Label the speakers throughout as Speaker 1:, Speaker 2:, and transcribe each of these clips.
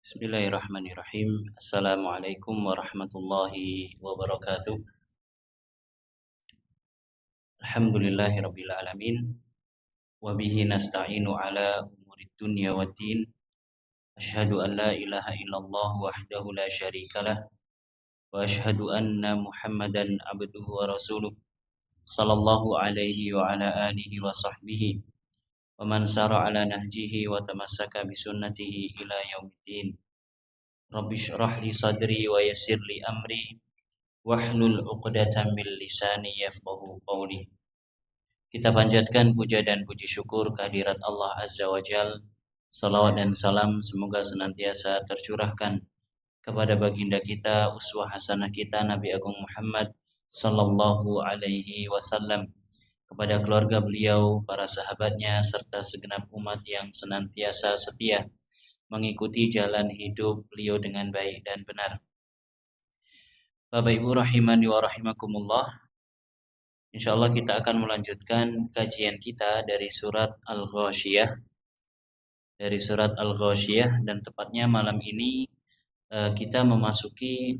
Speaker 1: Bismillahirrahmanirrahim. Assalamualaikum warahmatullahi wabarakatuh. Alhamdulillahirabbil alamin wa bihi nasta'inu ala umurid dunya waddin. Asyhadu an la ilaha illallah wahdahu la syarikalah wa asyhadu anna Muhammadan abduhu wa rasuluh sallallahu alaihi wa ala alihi wa sahbihi wa man sara ala nahjihi wa tamassaka bi sunnatihi ila yaumiddin. Rabbi shrah li sadri wa yassir li amri wahlul 'uqdatam min lisani yafqahu qawli. Kita panjatkan puja dan puji syukur kehadirat Allah Azza wa Jal. Salawat dan salam semoga senantiasa tercurahkan kepada baginda kita, uswah hasanah kita Nabi Agung Muhammad sallallahu alaihi wasallam, kepada keluarga beliau, para sahabatnya serta segenap umat yang senantiasa setia mengikuti jalan hidup beliau dengan baik dan benar. Bapak Ibu rahimani wa rahimakumullah. Insyaallah kita akan melanjutkan kajian kita dari surat Al-Ghasyiyah. Dan tepatnya malam ini kita memasuki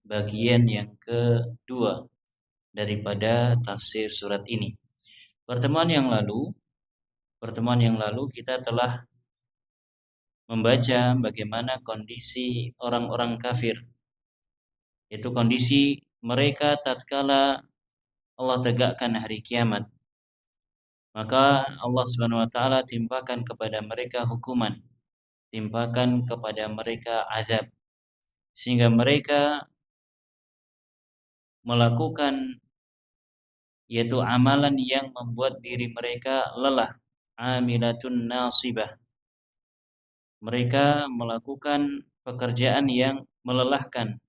Speaker 1: bagian yang kedua daripada tafsir surat ini. Pertemuan yang lalu kita telah membaca bagaimana kondisi orang-orang kafir. Itu kondisi mereka tatkala Allah tegakkan hari kiamat. Maka Allah Subhanahu wa taala timpakan kepada mereka hukuman, timpakan kepada mereka azab, sehingga mereka melakukan yaitu amalan yang membuat diri mereka lelah, amilatun nasibah. Mereka melakukan pekerjaan yang melelahkan,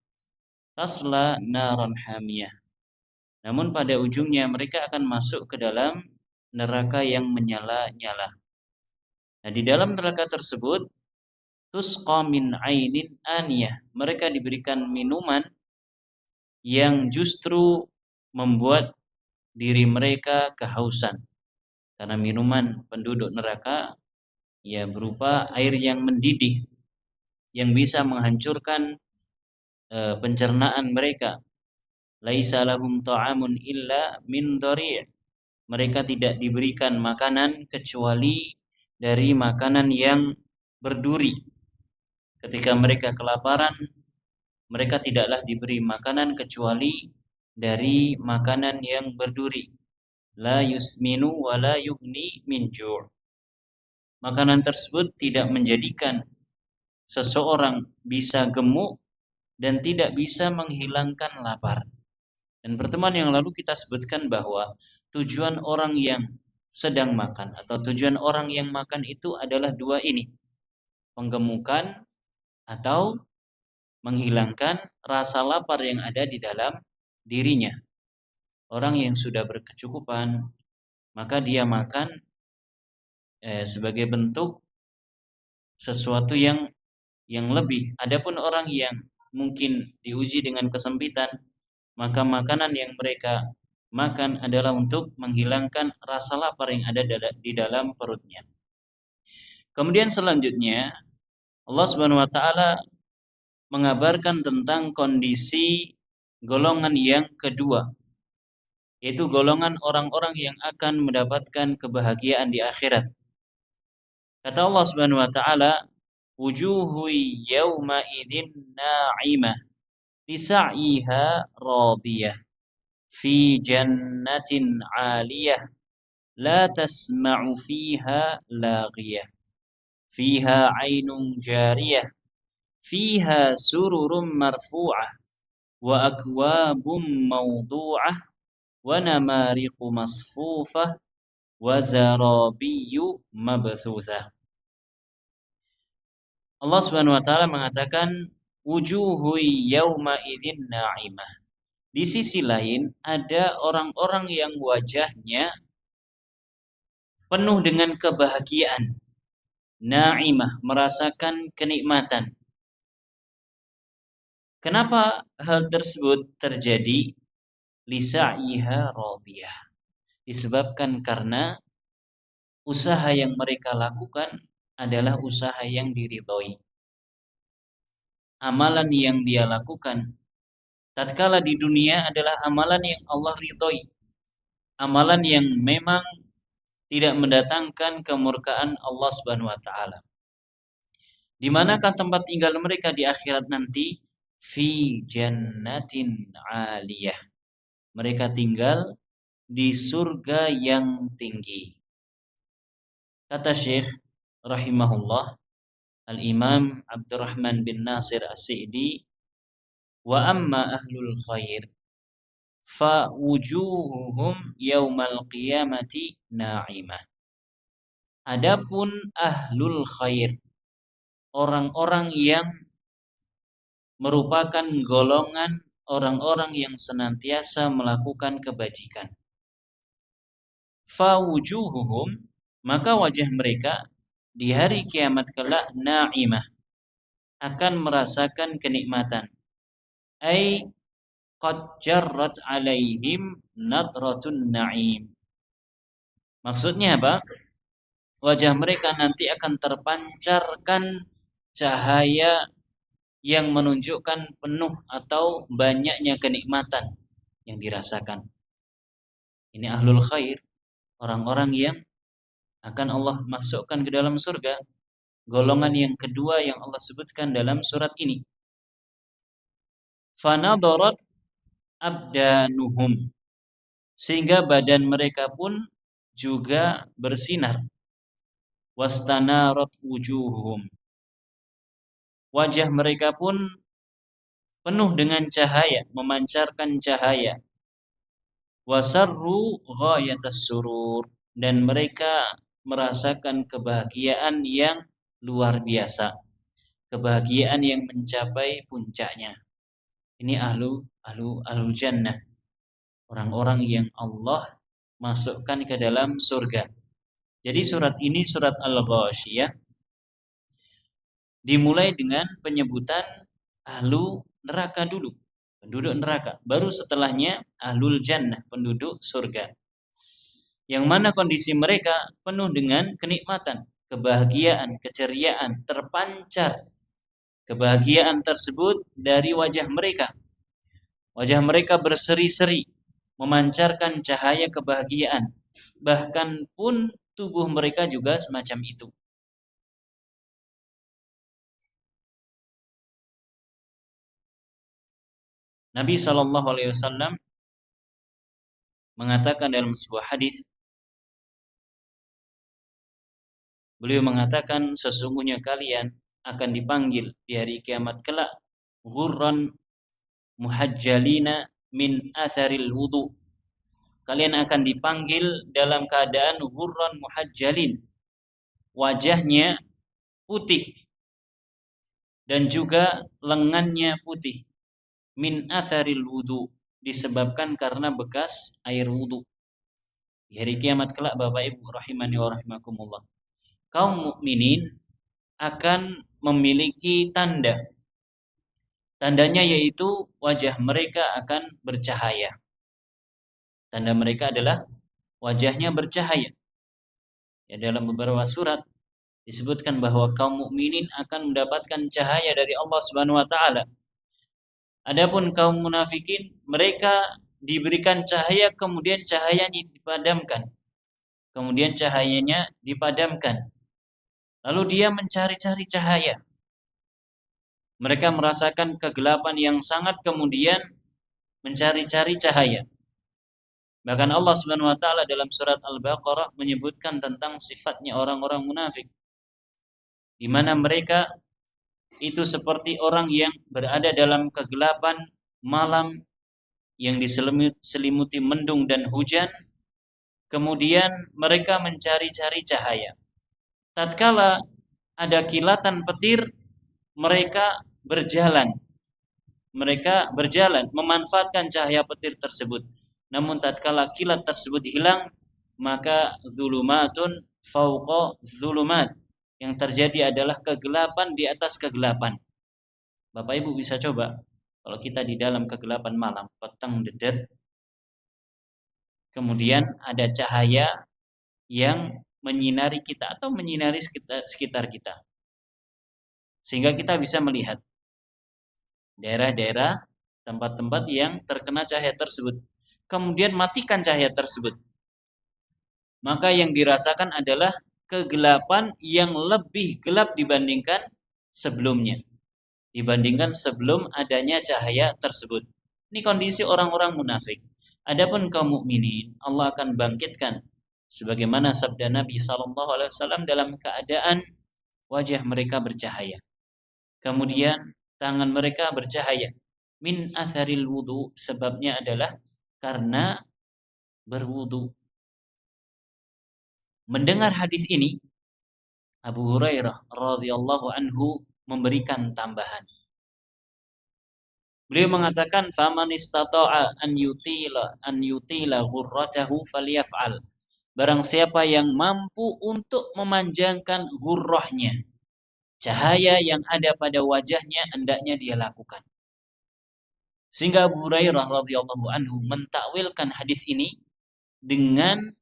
Speaker 1: tasla naran hamiyah. Namun pada ujungnya mereka akan masuk ke dalam neraka yang menyala-nyala. Nah, di dalam neraka tersebut tusqa min ainin aniyah. Mereka diberikan minuman yang justru membuat diri mereka kehausan. Karena minuman penduduk neraka ya berupa air yang mendidih yang bisa menghancurkan pencernaan mereka. Laisa lahum ta'amun illa min dhari'. Mereka tidak diberikan makanan kecuali dari makanan yang berduri. Ketika mereka kelaparan, mereka tidaklah diberi makanan kecuali dari makanan yang berduri. La yusminu wa la yughni min ju'. Makanan tersebut tidak menjadikan seseorang bisa gemuk dan tidak bisa menghilangkan lapar. Dan pertemuan yang lalu kita sebutkan bahwa tujuan orang yang sedang makan atau tujuan orang yang makan itu adalah dua ini. Penggemukan atau menghilangkan rasa lapar yang ada di dalam dirinya. Orang yang sudah berkecukupan, maka dia makan sebagai bentuk sesuatu yang lebih. Adapun orang yang mungkin diuji dengan kesempitan, maka makanan yang mereka makan adalah untuk menghilangkan rasa lapar yang ada di dalam perutnya. Kemudian selanjutnya Allah Subhanahu wa taala mengabarkan tentang kondisi golongan yang kedua, yaitu golongan orang-orang yang akan mendapatkan kebahagiaan di akhirat. Kata Allah Subhanahu wa taala, wujuhu yawma idzin na'imah lisa'yiha radiyah fi jannatin 'aliyah la tasma'u fiha laghiyah fiha 'ainun jariyah fiha sururun marfu'ah wa akwabun mawdu'ah wa namariqu masfufah wa zarabiyyu mabthusah. Allah Subhanahu wa taala mengatakan wujuhu yauma idzin na'imah. Di sisi lain ada orang-orang yang wajahnya penuh dengan kebahagiaan. Na'imah, merasakan kenikmatan. Kenapa hal tersebut terjadi? Lisa'iha radiyah. Disebabkan karena usaha yang mereka lakukan adalah usaha yang diridhoi. amalan yang dia lakukan tatkala di dunia adalah amalan yang Allah ridhoi, amalan yang memang tidak mendatangkan kemurkaan Allah Subhanahu wa taala. Di manakah tempat tinggal mereka di akhirat nanti? Fi jannatin 'aliyah. Mereka tinggal di surga yang tinggi. Kata Syekh rahimahullah Al-Imam Abdurrahman bin Nasir As-Sa'di, wa amma ahlul khair fa wujuhuhum yaumal qiyamati na'imah. Adapun ahlul khair, orang-orang yang merupakan golongan orang-orang yang senantiasa melakukan kebajikan. Fa wujuhuhum, maka wajah mereka di hari kiamat kelak na'imah, akan merasakan kenikmatan. Ai qad jarrat alaihim nadratun na'im. Maksudnya apa? Wajah mereka nanti akan terpancarkan cahaya yang menunjukkan penuh atau banyaknya kenikmatan yang dirasakan. Ini ahlul khair, orang-orang yang akan Allah masukkan ke dalam surga. Golongan yang kedua yang Allah sebutkan dalam surat ini. Fanadarat abdanuhum, sehingga badan mereka pun juga bersinar. Wastanarat wujuhum, wajah mereka pun penuh dengan cahaya, memancarkan cahaya. Wasarru ghayatas surur, dan mereka merasakan kebahagiaan yang luar biasa, kebahagiaan yang mencapai puncaknya. Ini ahlul jannah, orang-orang yang Allah masukkan ke dalam surga. Jadi surat ini, surat Al-Ghasyiyah, dimulai dengan penyebutan ahlu neraka dulu, penduduk neraka. Baru setelahnya ahlul jannah, penduduk surga. Yang mana kondisi mereka penuh dengan kenikmatan, kebahagiaan, keceriaan, terpancar kebahagiaan tersebut dari wajah mereka. Wajah mereka berseri-seri, memancarkan cahaya kebahagiaan. Bahkan pun tubuh mereka juga semacam itu. Nabi SAW mengatakan dalam sebuah hadis, beliau mengatakan, sesungguhnya kalian akan dipanggil di hari kiamat kelak ghurran muhajjalina min atharil wudu. Kalian akan dipanggil dalam keadaan ghurran muhajjalin, wajahnya putih dan juga lengannya putih, min atharil wudu, disebabkan karena bekas air wudu. Di hari kiamat kelak, Bapak Ibu rahimani wa rahimakumullah, kaum mukminin akan memiliki tanda. Tandanya yaitu wajah mereka akan bercahaya. Tanda mereka adalah wajahnya bercahaya. Ya, dalam beberapa surat disebutkan bahwa kaum mukminin akan mendapatkan cahaya dari Allah Subhanahu wa taala. Adapun kaum munafikin, mereka diberikan cahaya kemudian cahayanya dipadamkan. Kemudian cahayanya dipadamkan. Lalu dia mencari-cari cahaya. Mereka merasakan kegelapan yang sangat, kemudian mencari-cari cahaya. Bahkan Allah Subhanahu wa taala dalam surat Al-Baqarah menyebutkan tentang sifatnya orang-orang munafik, di mana mereka itu seperti orang yang berada dalam kegelapan malam yang diselimuti mendung dan hujan, kemudian mereka mencari-cari cahaya. Tatkala ada kilatan petir, mereka berjalan memanfaatkan cahaya petir tersebut. Namun tatkala kilat tersebut hilang, maka zulumatun fauqa zulumat, yang terjadi adalah kegelapan di atas kegelapan. Bapak Ibu bisa coba, kalau kita di dalam kegelapan malam, petang dedet, kemudian ada cahaya yang menyinari kita atau menyinari sekitar kita, sehingga kita bisa melihat. daerah-daerah tempat-tempat yang terkena cahaya tersebut. Kemudian matikan cahaya tersebut. Maka yang dirasakan adalah kegelapan yang lebih gelap dibandingkan sebelumnya. Dibandingkan sebelum adanya cahaya tersebut. Ini kondisi orang-orang munafik. Adapun kaum mukminin, Allah akan bangkitkan sebagaimana sabda Nabi SAW dalam keadaan wajah mereka bercahaya. Kemudian tangan mereka bercahaya. Min atharil wudu, sebabnya adalah karena berwudu. Mendengar hadis ini, Abu Hurairah radhiyallahu anhu memberikan tambahan. Beliau mengatakan faman istata'a an yutila ghurratahu falyaf'al. Barang siapa yang mampu untuk memanjangkan ghurrahnya, cahaya yang ada pada wajahnya, hendaknya dia lakukan. Sehingga Abu Hurairah radhiyallahu anhu mentakwilkan hadis ini dengan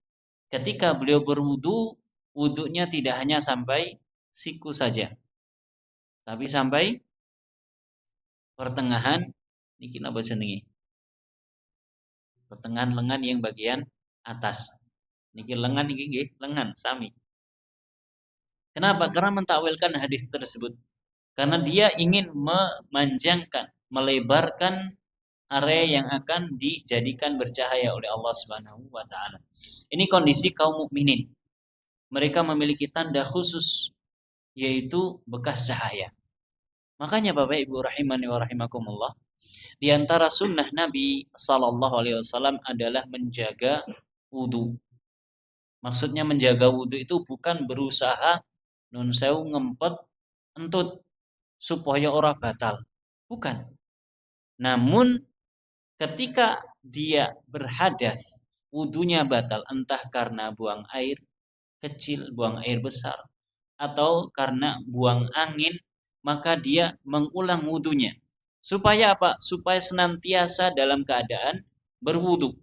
Speaker 1: ketika beliau berwudu, wudunya tidak hanya sampai siku saja, tapi sampai pertengahan niki napa jenenge? Pertengahan lengan yang bagian atas. Niki lengan niki nggih, lengan sami. Kenapa? Karena mentakwilkan hadis tersebut. Karena dia ingin memanjangkan, melebarkan area yang akan dijadikan bercahaya oleh Allah Subhanahu wa taala. Ini kondisi kaum mukminin. Mereka memiliki tanda khusus yaitu bekas cahaya. Makanya Bapak Ibu rahimani wa rahimakumullah, di antara sunnah Nabi sallallahu alaihi wasallam adalah menjaga wudu. Maksudnya menjaga wudu itu bukan berusaha nun sewu ngempet entut supaya ora batal. Bukan. Namun ketika dia berhadas, wudunya batal entah karena buang air kecil, buang air besar, atau karena buang angin, maka dia mengulang wudunya. Supaya apa? Supaya senantiasa dalam keadaan berwudu.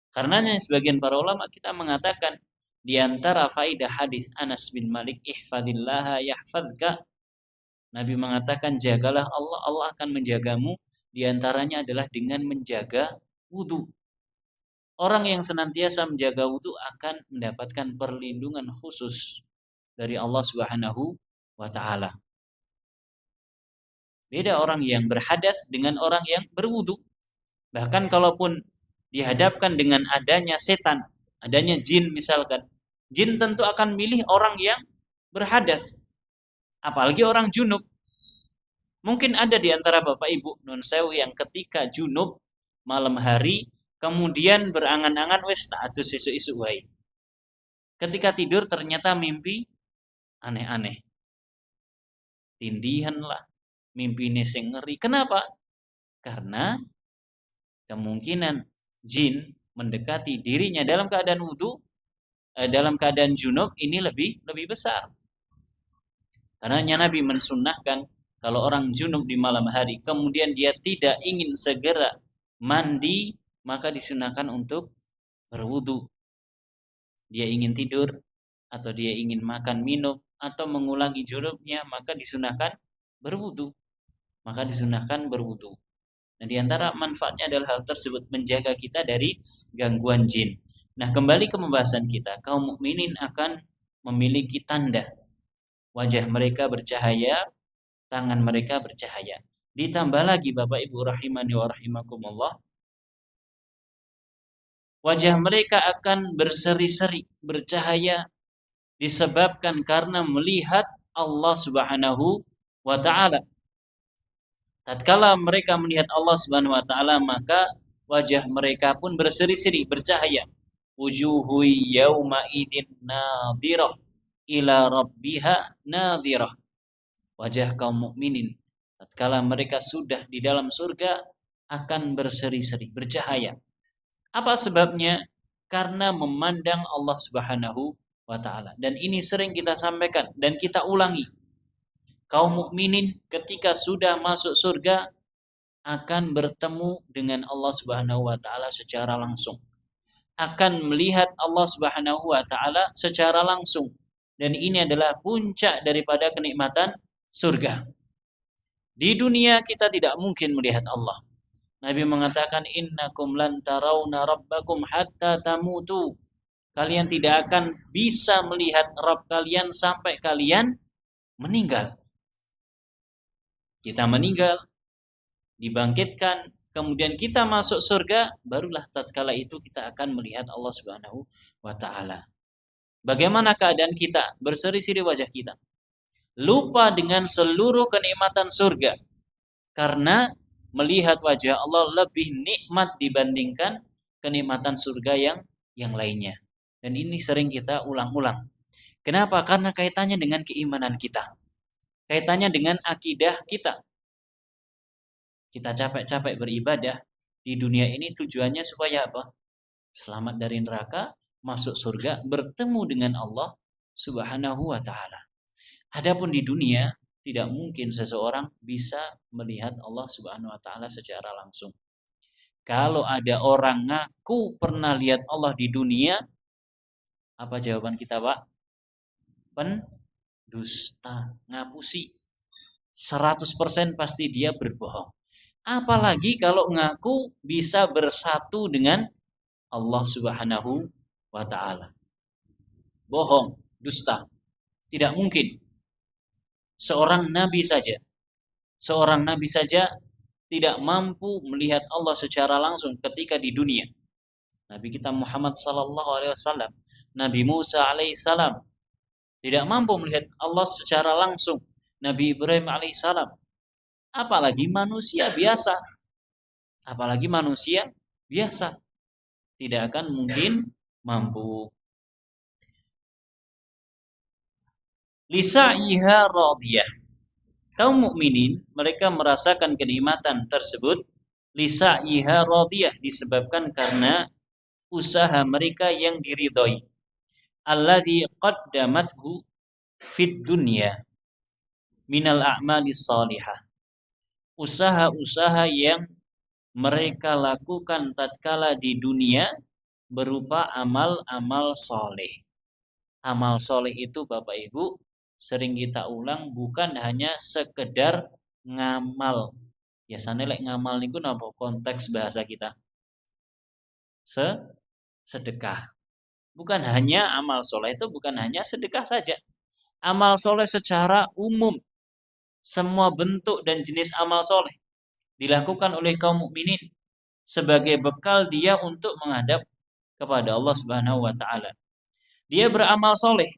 Speaker 1: Karenanya sebagian para ulama kita mengatakan di antara faidah hadis Anas bin Malik, ihfazillaha yahfazka. Nabi mengatakan jagalah Allah, Allah akan menjagamu. Di antaranya adalah dengan menjaga wudu. Orang yang senantiasa menjaga wudu akan mendapatkan perlindungan khusus dari Allah Subhanahu wa taala. Beda orang yang berhadas dengan orang yang berwudu. Bahkan kalaupun dihadapkan dengan adanya setan, adanya jin misalkan, jin tentu akan milih orang yang berhadas. Apalagi orang junub. Mungkin ada di antara Bapak Ibu nun sewu yang ketika junub malam hari kemudian berangan-angan wis tak atus isu-isu wae. Ketika tidur ternyata mimpi aneh-aneh. Tindihan lah, mimpi sing ngeri. Kenapa? Karena kemungkinan jin mendekati dirinya dalam keadaan wudu, dalam keadaan junub ini lebih besar. Karena Nabi mensunnahkan kalau orang junub di malam hari kemudian dia tidak ingin segera mandi, maka disunahkan untuk berwudu. Dia ingin tidur atau dia ingin makan minum atau mengulangi junubnya, maka disunahkan berwudu. Nah, di antara manfaatnya adalah hal tersebut menjaga kita dari gangguan jin. Nah, kembali ke pembahasan kita, kaum mukminin akan memiliki tanda. Wajah mereka bercahaya, tangan mereka bercahaya. Ditambah lagi Bapak Ibu rahimani wa rahimakumullah, wajah mereka akan berseri-seri, bercahaya disebabkan karena melihat Allah Subhanahu wa taala. Tatkala mereka melihat Allah Subhanahu wa taala, maka wajah mereka pun berseri-seri, bercahaya. Wujuhu yauma idzin nadhirah ila rabbiha nadhirah. Wajah kaum mukminin tatkala mereka sudah di dalam surga akan berseri-seri, bercahaya. Apa sebabnya? Karena memandang Allah Subhanahu wa taala. Dan ini sering kita sampaikan dan kita ulangi. Kaum mukminin ketika sudah masuk surga akan bertemu dengan Allah Subhanahu wa taala secara langsung. Akan melihat Allah Subhanahu wa taala secara langsung. Dan ini adalah puncak daripada kenikmatan surga. Di dunia kita tidak mungkin melihat Allah. Nabi mengatakan innakum lan tarawna rabbakum hatta tamutu. Kalian tidak akan bisa melihat Rabb kalian sampai kalian meninggal. Kita meninggal, dibangkitkan, kemudian kita masuk surga, barulah tatkala itu kita akan melihat Allah Subhanahu wa taala. Bagaimana keadaan kita? Berseri-seri wajah kita. Lupa dengan seluruh kenikmatan surga. Karena melihat wajah Allah lebih nikmat dibandingkan kenikmatan surga yang lainnya. Dan ini sering kita ulang-ulang. Kenapa? Karena kaitannya dengan keimanan kita. Kaitannya dengan akidah kita. Kita capek-capek beribadah di dunia ini tujuannya supaya apa? Selamat dari neraka, masuk surga, bertemu dengan Allah Subhanahu wa taala. Adapun di dunia tidak mungkin seseorang bisa melihat Allah Subhanahu wa taala secara langsung. Kalau ada orang ngaku pernah lihat Allah di dunia, apa jawaban kita, Pak? Pendusta, ngapusi. 100% pasti dia berbohong. Apalagi kalau ngaku bisa bersatu dengan Allah Subhanahu wa taala. Bohong, dusta. Tidak mungkin. Seorang nabi saja tidak mampu melihat Allah secara langsung ketika di dunia. Nabi kita Muhammad sallallahu alaihi wasallam, Nabi Musa alaihissalam tidak mampu melihat Allah secara langsung. Nabi Ibrahim alaihissalam. Apalagi manusia biasa. Tidak akan mungkin mampu. Lisa'iha radiyah. Kaum mukminin mereka merasakan kenikmatan tersebut lisa'iha radiyah disebabkan karena usaha mereka yang diridhoi. Alladzi qaddamathu fid dunya minal a'mali shalihah. Usaha-usaha yang mereka lakukan tatkala di dunia berupa amal-amal soleh. Amal soleh itu Bapak Ibu sering kita ulang bukan hanya sekedar ngamal. Biasanya ngamal niku napa konteks bahasa kita? Sedekah. Bukan hanya amal soleh itu bukan hanya sedekah saja. Amal soleh secara umum, semua bentuk dan jenis amal soleh dilakukan oleh kaum mukminin sebagai bekal dia untuk menghadap kepada Allah Subhanahu wa taala. Dia beramal soleh.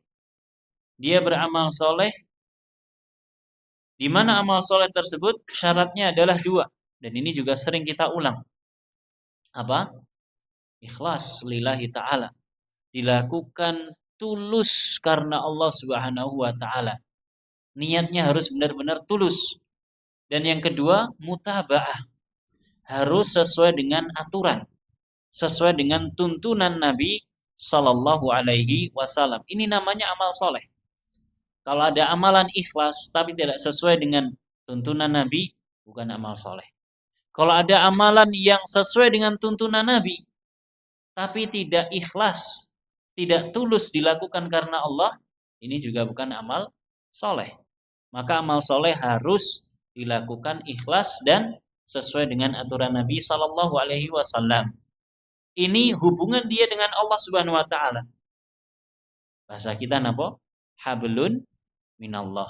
Speaker 1: Di mana amal soleh tersebut syaratnya adalah 2. Dan ini juga sering kita ulang. Apa? Ikhlas lillahi ta'ala. Dilakukan tulus karena Allah Subhanahu wa taala. Niatnya harus benar-benar tulus. Dan yang kedua, mutaba'ah. Harus sesuai dengan aturan. Sesuai dengan tuntunan Nabi sallallahu alaihi wasallam. Ini namanya amal soleh. Kalau ada amalan ikhlas tapi tidak sesuai dengan tuntunan Nabi, bukan amal soleh. Kalau ada amalan yang sesuai dengan tuntunan Nabi, tapi tidak ikhlas, tidak tulus dilakukan karena Allah, ini juga bukan amal soleh. Maka amal soleh harus dilakukan ikhlas dan sesuai dengan aturan Nabi Sallallahu Alaihi Wasallam. Ini hubungan dia dengan Allah Subhanahu Wa Taala. Bahasa kita napa? Hablun minallah.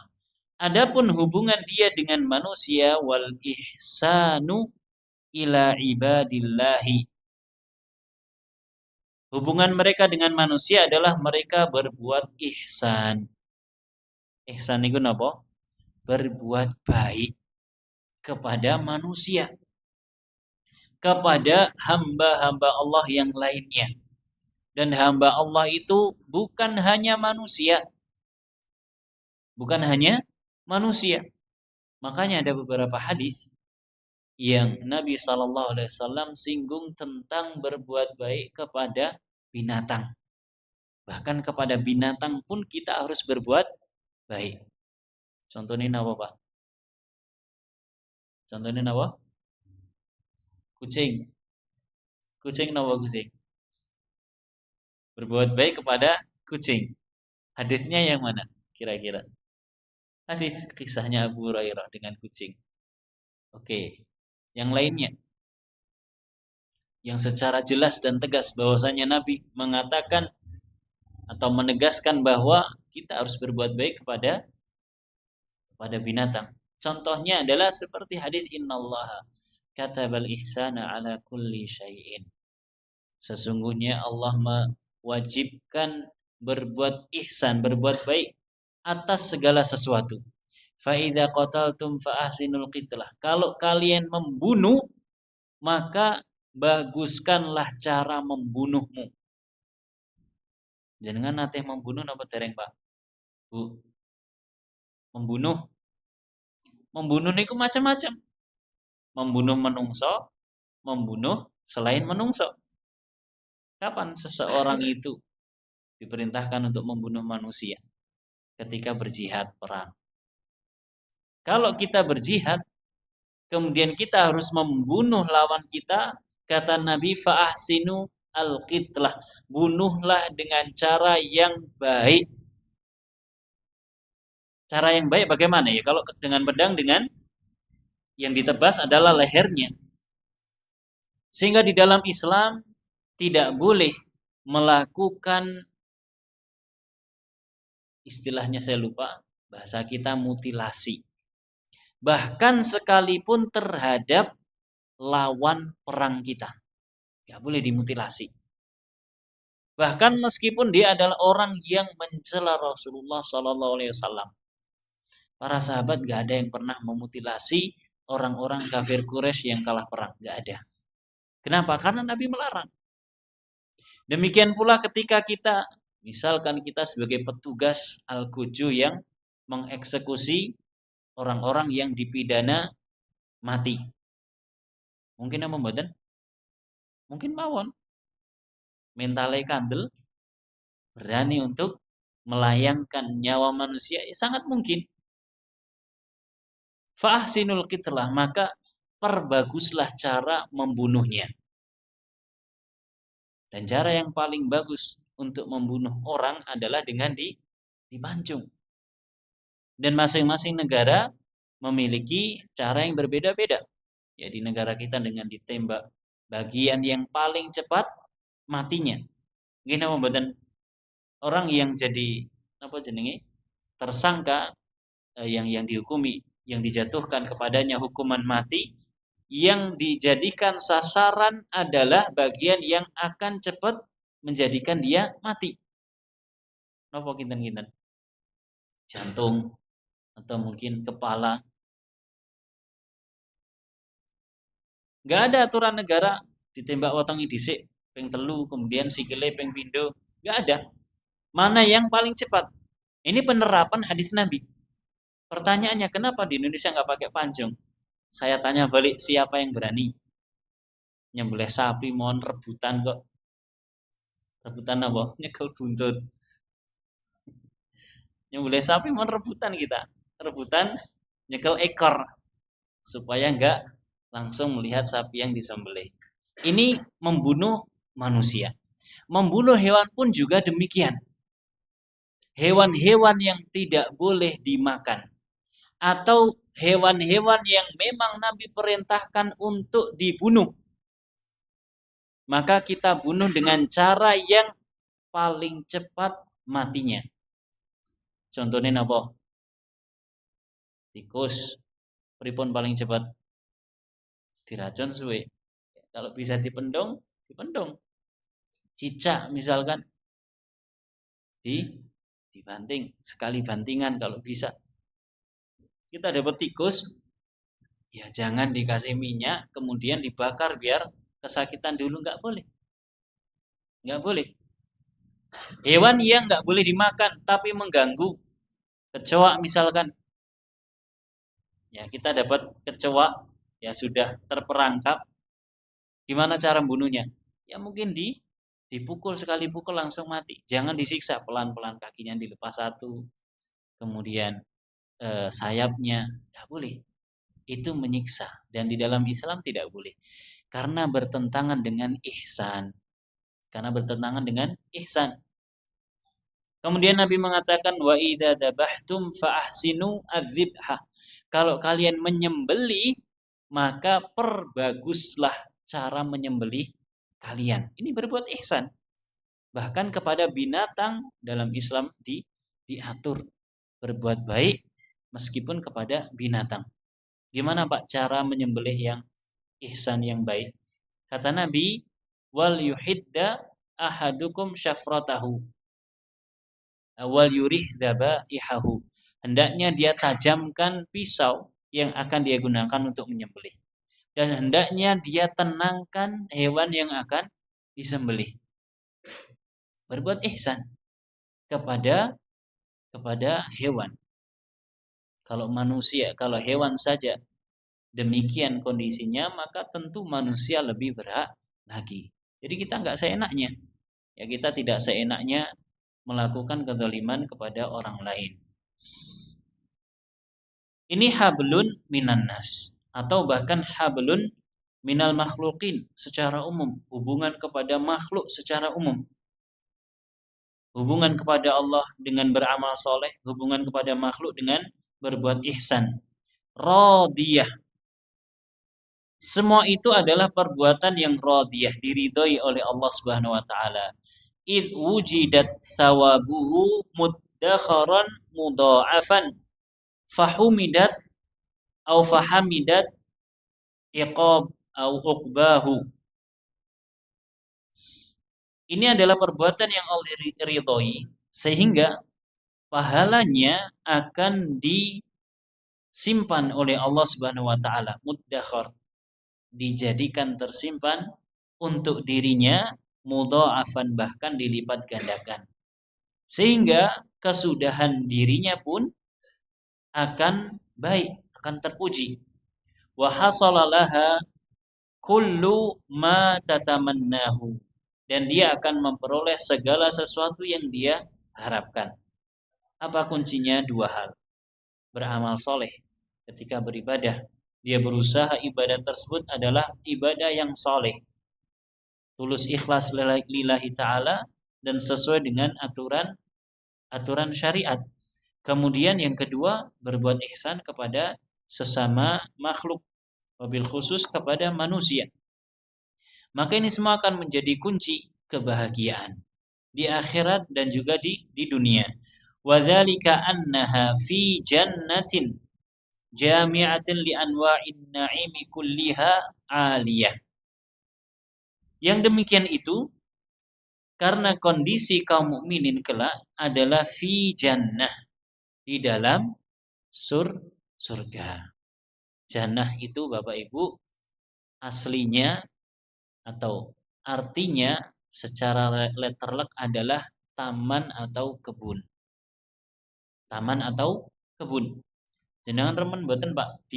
Speaker 1: Adapun hubungan dia dengan manusia wal ihsanu ila ibadillahi. Hubungan mereka dengan manusia adalah mereka berbuat ihsan. Ihsan itu napa? Berbuat baik kepada manusia. Kepada hamba-hamba Allah yang lainnya. Dan hamba Allah itu bukan hanya manusia. Bukan hanya manusia. Makanya ada beberapa hadis yang Nabi Shallallahu Alaihi Wasallam singgung tentang berbuat baik kepada binatang. Bahkan kepada binatang pun kita harus berbuat baik. Contohnya apa, Pak? Contohnya apa? Kucing. Kucing apa kucing? Berbuat baik kepada kucing. Hadisnya yang mana kira-kira? Hadis kisahnya Abu Hurairah dengan kucing. Oke. Yang lainnya, yang secara jelas dan tegas bahwasanya Nabi mengatakan atau menegaskan bahwa kita harus berbuat baik kepada binatang. Contohnya adalah seperti hadis innallaha katabal ihsana ala kulli syai'in. Sesungguhnya Allah mewajibkan berbuat ihsan, berbuat baik atas segala sesuatu. Fa idza qataltum fa ahsinul qitlah. Kalau kalian membunuh, maka baguskanlah cara membunuhmu. Jangan nate membunuh napa dereng, Pak? Bu. Membunuh. Membunuh niku macam-macam. Membunuh menungso, membunuh selain menungso. Kapan seseorang itu diperintahkan untuk membunuh manusia? Ketika berjihad perang. Kalau kita berjihad, kemudian kita harus membunuh lawan kita, kata Nabi fa'ahsinu al-qitlah, bunuhlah dengan cara yang baik. Cara yang baik bagaimana ya? Kalau dengan pedang, dengan yang ditebas adalah lehernya. Sehingga di dalam Islam tidak boleh melakukan, istilahnya saya lupa, bahasa kita mutilasi. Bahkan sekalipun terhadap lawan perang kita. Gak boleh dimutilasi. Bahkan meskipun dia adalah orang yang mencela Rasulullah SAW. Para sahabat gak ada yang pernah memutilasi orang-orang kafir Quraisy yang kalah perang. Gak ada. Kenapa? Karena Nabi melarang. Demikian pula ketika kita, misalkan kita sebagai petugas Al-Quju yang mengeksekusi orang-orang yang dipidana mati. Mungkin apa mboten? Mungkin mawon. Mentale kandel, berani untuk melayangkan nyawa manusia, ya sangat mungkin. Fa'ahsinul qitlah, maka perbaguslah cara membunuhnya. Dan cara yang paling bagus untuk membunuh orang adalah dengan dipancung. Dan masing-masing negara memiliki cara yang berbeda-beda. Ya, di negara kita dengan ditembak bagian yang paling cepat matinya. Gini mboten, orang yang jadi apa jenenge tersangka yang dihukumi, yang dijatuhkan kepadanya hukuman mati, yang dijadikan sasaran adalah bagian yang akan cepat menjadikan dia mati. Napa kinten-kinten? Jantung atau mungkin kepala. Nggak ada aturan negara ditembak watangi dhisik ping telu kemudian sikile ping pindho. Nggak ada. Mana yang paling cepat? Ini penerapan hadis Nabi. Pertanyaannya, kenapa di Indonesia nggak pakai pancung? Saya tanya balik, siapa yang berani? Nyembelih sapi mohon rebutan kok. Rebutan apa? Nyekel buntut. Nyembelih sapi mohon rebutan kita. Rebutan nyekel ekor. Supaya nggak langsung melihat sapi yang disembelih. Ini membunuh manusia. Membunuh hewan pun juga demikian. Hewan-hewan yang tidak boleh dimakan. Atau hewan-hewan yang memang Nabi perintahkan untuk dibunuh. Maka kita bunuh dengan cara yang paling cepat matinya. Contohnya apa? Tikus. Pripun paling cepat? Diracun suwe. Kalau bisa dipendong, dipendong. Cicak misalkan dibanting, sekali bantingan kalau bisa. Kita dapat tikus, ya jangan dikasih minyak kemudian dibakar biar kesakitan dulu, nggak boleh. Nggak boleh. Hewan yang nggak boleh dimakan tapi mengganggu, kecoa misalkan. Ya, kita dapat kecoa ya sudah terperangkap. Gimana cara membunuhnya? Ya mungkin dipukul, sekali pukul langsung mati. Jangan disiksa, pelan-pelan kakinya dilepas satu. Kemudian sayapnya, tidak boleh. Itu menyiksa dan di dalam Islam tidak boleh. Karena bertentangan dengan ihsan. Kemudian Nabi mengatakan wa idza dzabhtum fa ahsinu adzibha. Kalau kalian menyembelih, maka perbaguslah cara menyembelih kalian. Ini berbuat ihsan. Bahkan kepada binatang dalam Islam diatur berbuat baik meskipun kepada binatang. Gimana Pak cara menyembelih yang ihsan yang baik? Kata Nabi, wal yuhidda ahadukum syafratahu wal yurih dzabaihahu. Hendaknya dia tajamkan pisau yang akan dia gunakan untuk menyembelih. Dan hendaknya dia tenangkan hewan yang akan disembelih. Berbuat ihsan kepada hewan. Kalau manusia, kalau hewan saja demikian kondisinya, maka tentu manusia lebih berhak lagi. Jadi kita nggak seenaknya. Ya, kita tidak seenaknya melakukan kezaliman kepada orang lain. Ini hablun minan nas atau bahkan hablun minal makhluqin secara umum, hubungan kepada makhluk secara umum. Hubungan kepada Allah dengan beramal soleh, hubungan kepada makhluk dengan berbuat ihsan. Radiyah. Semua itu adalah perbuatan yang radiyah, diridhoi oleh Allah Subhanahu wa taala. Id wujidat thawabuhu muddakharan mudha'afan fahumidat au fahamidat iqab au uqbahu. Ini adalah perbuatan yang Allah ridhoi sehingga pahalanya akan disimpan oleh Allah Subhanahu wa taala, muddakhar, dijadikan tersimpan untuk dirinya, mudha'afan, bahkan dilipat gandakan. Sehingga kesudahan dirinya pun akan baik, akan terpuji. Wa hasalalaha kullu ma tatamannahu, dan dia akan memperoleh segala sesuatu yang dia harapkan. Apa kuncinya? Dua hal. Beramal soleh ketika beribadah. Dia berusaha ibadah tersebut adalah ibadah yang soleh. Tulus ikhlas lillahi ta'ala dan sesuai dengan aturan syariat. Kemudian yang kedua, berbuat ihsan kepada sesama makhluk, wabil khusus kepada manusia. Maka ini semua akan menjadi kunci kebahagiaan di akhirat dan juga di dunia. Wadzalika annaha fi jannatin jami'atin li anwa'in na'imi kulliha 'aliyah. Yang demikian itu karena kondisi kaum mukminin kelak adalah fi jannah, di dalam surga. Jannah itu Bapak Ibu aslinya atau artinya secara letterlek adalah taman atau kebun. Taman atau kebun. Jenengan remen mboten Pak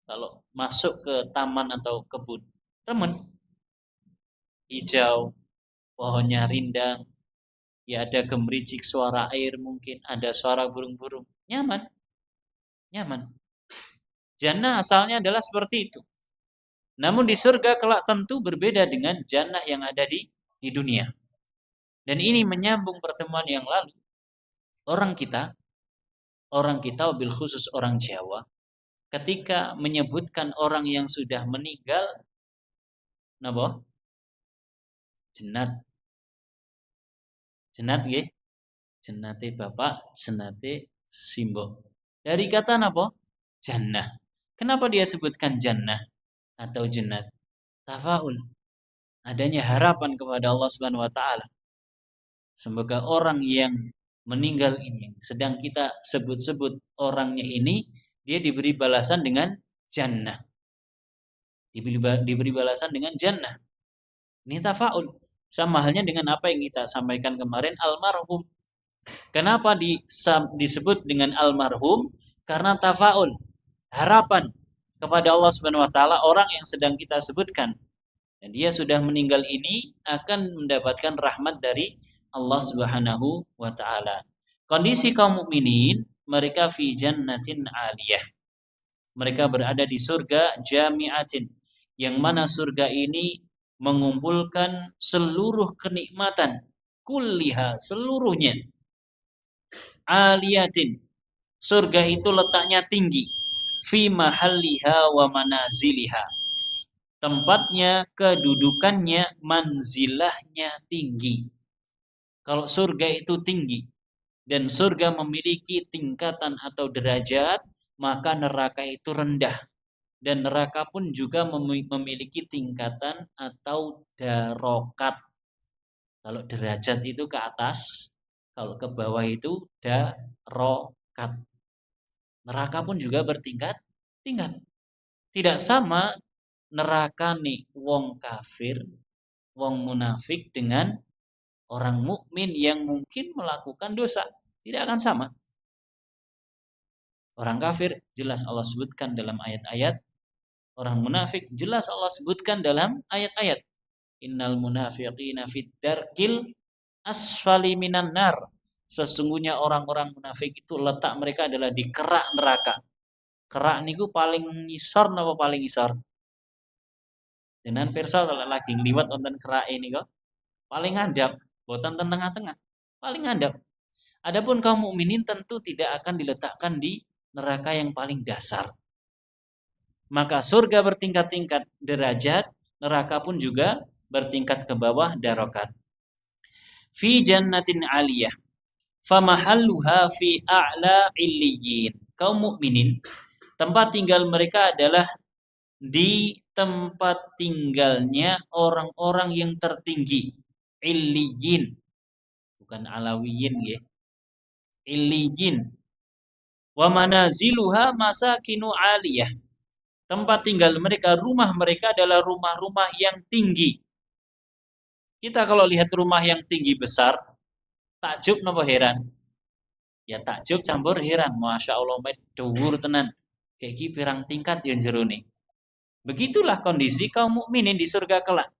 Speaker 1: kalau masuk ke taman atau kebun. Remen. Hijau, pohonnya rindang, ya ada gemericik suara air mungkin, ada suara burung-burung. Nyaman. Jannah asalnya adalah seperti itu. Namun di surga kelak tentu berbeda dengan jannah yang ada di dunia. Dan ini menyambung pertemuan yang lalu. Orang kita wabil khusus orang Jawa, ketika menyebutkan orang yang sudah meninggal, napa? Jenat nggih. Jenate bapak, jenate simbok. Dari kata napa? Jannah. Kenapa dia sebutkan jannah atau jannat? Tafaul. Adanya harapan kepada Allah Subhanahu wa taala. Semoga orang yang meninggal ini, sedang kita sebut-sebut orangnya ini, dia diberi balasan dengan jannah. Diberi balasan dengan jannah. Ini tafaul. Sama halnya dengan apa yang kita sampaikan kemarin, almarhum. Kenapa disebut dengan almarhum? Karena tafaul, harapan kepada Allah Subhanahu wa taala orang yang sedang kita sebutkan. Dan dia sudah meninggal ini akan mendapatkan rahmat dari Allah Subhanahu wa taala. Kondisi kaum mukminin, mereka fi jannatin 'aliyah. Mereka berada di surga jami'atin, yang mana surga ini mengumpulkan seluruh kenikmatan, kulliha, seluruhnya. 'Aliyatin. Surga itu letaknya tinggi. fi mahalliha wa manaziliha. Tempatnya, kedudukannya, manzilahnya tinggi. Kalau surga itu tinggi dan surga memiliki tingkatan atau derajat, maka neraka itu rendah. Dan neraka pun juga memiliki tingkatan atau darokat. Kalau derajat itu ke atas, kalau ke bawah itu darokat. Neraka pun juga bertingkat-tingkat. Tidak sama neraka nih wong kafir, wong munafik dengan orang mukmin yang mungkin melakukan dosa. Tidak akan sama. Orang kafir jelas Allah sebutkan dalam ayat-ayat, orang munafik jelas Allah sebutkan dalam ayat-ayat. Innal munafiqina fid darkil asfali minan nar. Sesungguhnya orang-orang munafik itu letak mereka adalah di kerak neraka. Kerak niku paling ngisor napa paling ngisor? Dengan pirsa kalau lagi ngliwat wonten kerak ini kok paling ngandap, boten ten tengah-tengah. Paling ngandap. Adapun kaum mukminin tentu tidak akan diletakkan di neraka yang paling dasar. Maka surga bertingkat-tingkat derajat, neraka pun juga bertingkat ke bawah darokat. Fi jannatin aliyah, famahalluha fi a'la illiyin. Kaum mukminin, tempat tinggal mereka adalah di tempat tinggalnya orang-orang yang tertinggi. Illiyin, bukan alawiyin ya. Illiyin. Wa manaziluha masakinu aliyah. Tempat tinggal mereka, rumah mereka adalah rumah-rumah yang tinggi. Kita kalau lihat rumah yang tinggi besar, takjub napa heran? Ya takjub campur heran. Masya Allah, dhuwur tenan. Kayak iki pirang tingkat yang jerone. Begitulah kondisi kaum mukminin di surga kelak.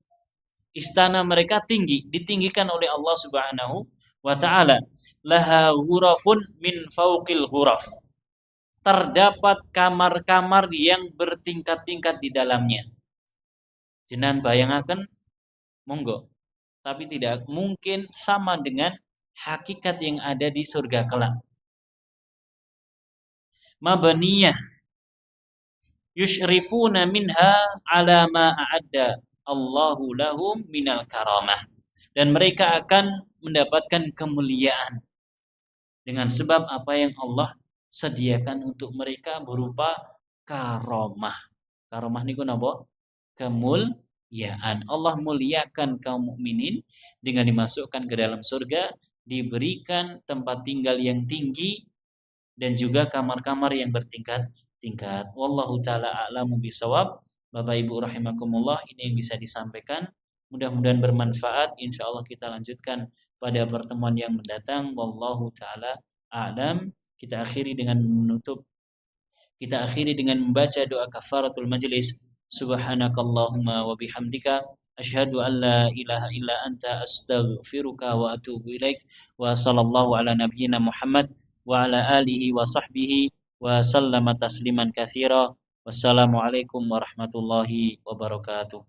Speaker 1: Istana mereka tinggi, ditinggikan oleh Allah Subhanahu wa taala. Laha ghurafun min fauqil ghuraf. Terdapat kamar-kamar yang bertingkat-tingkat di dalamnya. Jenengan bayangaken monggo, tapi tidak mungkin sama dengan hakikat yang ada di surga kelak. Mabaniyah yushrifuna minha ala ma a'adda Allahu lahum minal karamah. Dan mereka akan mendapatkan kemuliaan dengan sebab apa yang Allah sediakan untuk mereka berupa karomah. Karomah niku napa? Kemuliaan. Allah muliakan kaum mukminin dengan dimasukkan ke dalam surga, diberikan tempat tinggal yang tinggi dan juga kamar-kamar yang bertingkat-tingkat. Wallahu taala a'lamu bisawab. Bapak Ibu rahimakumullah, ini yang bisa disampaikan. Mudah-mudahan bermanfaat. Insyaallah kita lanjutkan pada pertemuan yang mendatang. Wallahu taala a'lam. Kita akhiri dengan membaca doa kafaratul majlis. Subhanakallahumma wa bihamdika asyhadu an la ilaha illa anta astaghfiruka wa atubu ilaik. Wa sallallahu ala nabiyyina Muhammad wa ala alihi wa sahbihi wa sallama tasliman katsira. Wassalamualaikum warahmatullahi wabarakatuh.